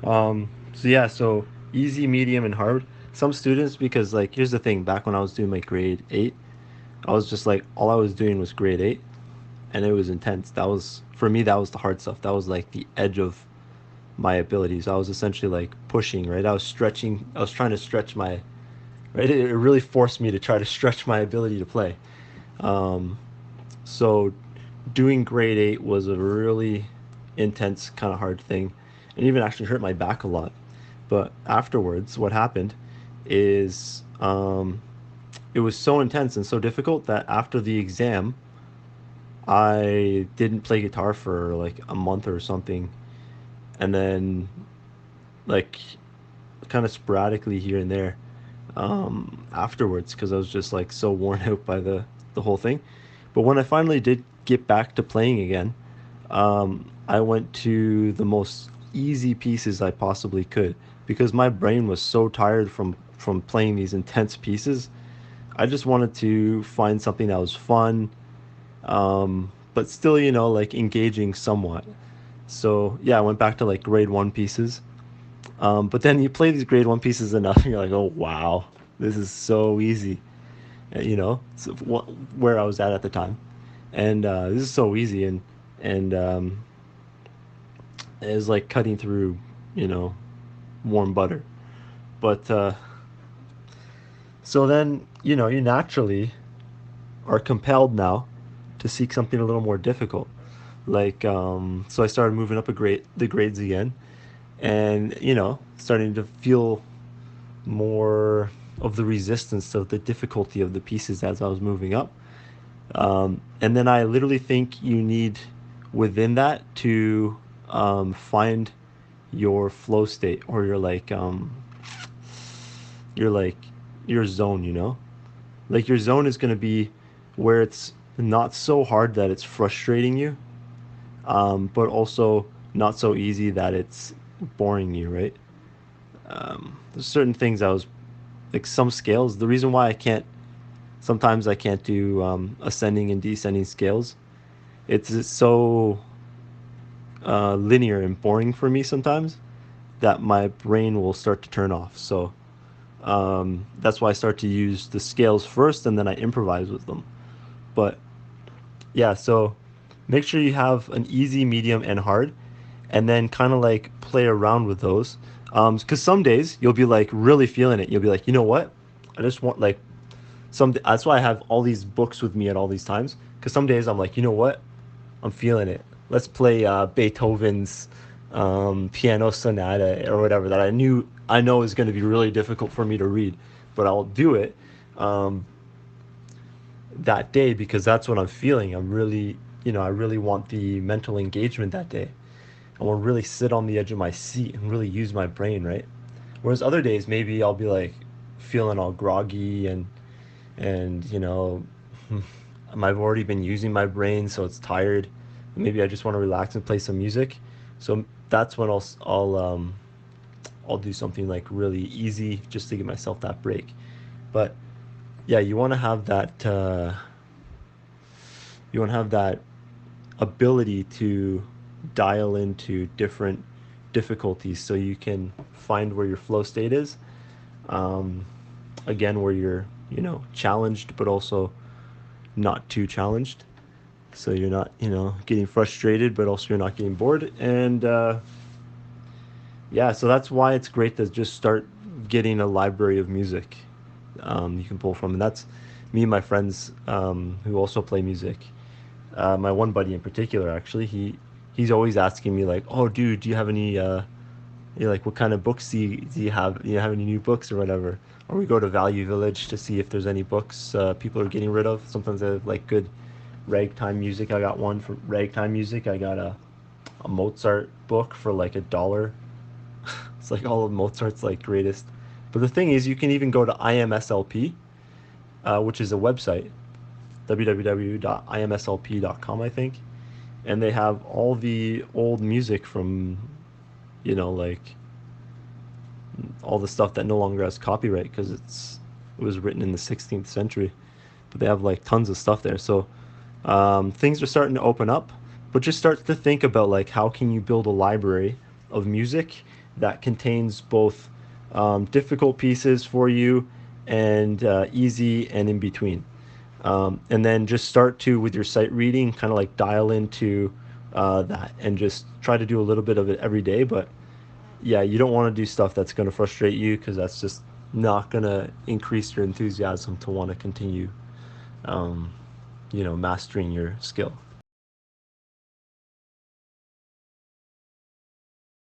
So yeah, so easy, medium, and hard. Some students, because like here's the thing, back when I was doing my grade 8, I was just like all I was doing was grade 8, and it was intense. That was for me, that was the hard stuff. That was like the edge of my abilities. I was essentially like pushing, right? I was stretching. I was trying to stretch my, right. It really forced me to try to stretch my ability to play. Um, so doing grade 8 was a really intense, kind of hard thing, and even actually hurt my back a lot. But afterwards, what happened is it was so intense and so difficult that after the exam, I didn't play guitar for like a month or something, and then like kind of sporadically here and there afterwards because I was just like so worn out by the whole thing. But when I finally did get back to playing again, I went to the most easy pieces I possibly could because my brain was so tired from playing these intense pieces. I just wanted to find something that was fun, but still, like engaging somewhat. So yeah, I went back to like grade 1 pieces. But then you play these grade 1 pieces enough, and you're like, oh wow, this is so easy. So where I was at the time, and this is so easy, and it was like cutting through, you know, warm butter. But so then, you naturally are compelled now to seek something a little more difficult. Like, so I started moving up the grades again, and starting to feel more of the resistance of the difficulty of the pieces as I was moving up. And then I literally think you need within that to find your flow state or your like your zone. Like your zone is going to be where it's not so hard that it's frustrating you, but also not so easy that it's boring you, right? There's certain things I was like some scales. The reason why sometimes I can't do ascending and descending scales. It's so linear and boring for me sometimes that my brain will start to turn off. So that's why I start to use the scales first and then I improvise with them. But yeah, so make sure you have an easy, medium, and hard, and then kind of like play around with those. Because some days you'll be like really feeling it. You'll be like, you know what? I just want like That's why I have all these books with me at all these times. Because some days I'm like, you know what? I'm feeling it. Let's play Beethoven's piano sonata or whatever that I know is going to be really difficult for me to read, but I'll do it um, that day because that's what I'm feeling. I really want the mental engagement that day. I want to really sit on the edge of my seat and really use my brain, right? Whereas other days, maybe I'll be like feeling all groggy and I've already been using my brain, so it's tired. Maybe I just want to relax and play some music. So that's when I'll do something like really easy just to give myself that break. But yeah, you want to have that ability to dial into different difficulties so you can find where your flow state is. Um, Again, where you're challenged but also not too challenged. So you're not getting frustrated, but also you're not getting bored. And yeah, so that's why it's great to just start getting a library of music you can pull from. And that's me and my friends who also play music. My one buddy in particular, actually, he's always asking me like, "Oh, dude, do you have any like what kind of books do you have? Do you have any new books or whatever?" Or we go to Value Village to see if there's any books people are getting rid of. Sometimes they have like good ragtime music. I got one for ragtime music. I got a Mozart book for like $1. It's like all of Mozart's like greatest. But the thing is, you can even go to IMSLP, which is a website, www.imslp.com, I think, and they have all the old music from, like all the stuff that no longer has copyright because it was written in the 16th century. But they have like tons of stuff there. So things are starting to open up, but just start to think about like how can you build a library of music that contains both difficult pieces for you and easy and in between. And then just start to, with your sight reading, kind of like dial into that and just try to do a little bit of it every day. But yeah, you don't want to do stuff that's going to frustrate you because that's just not going to increase your enthusiasm to want to continue, mastering your skill.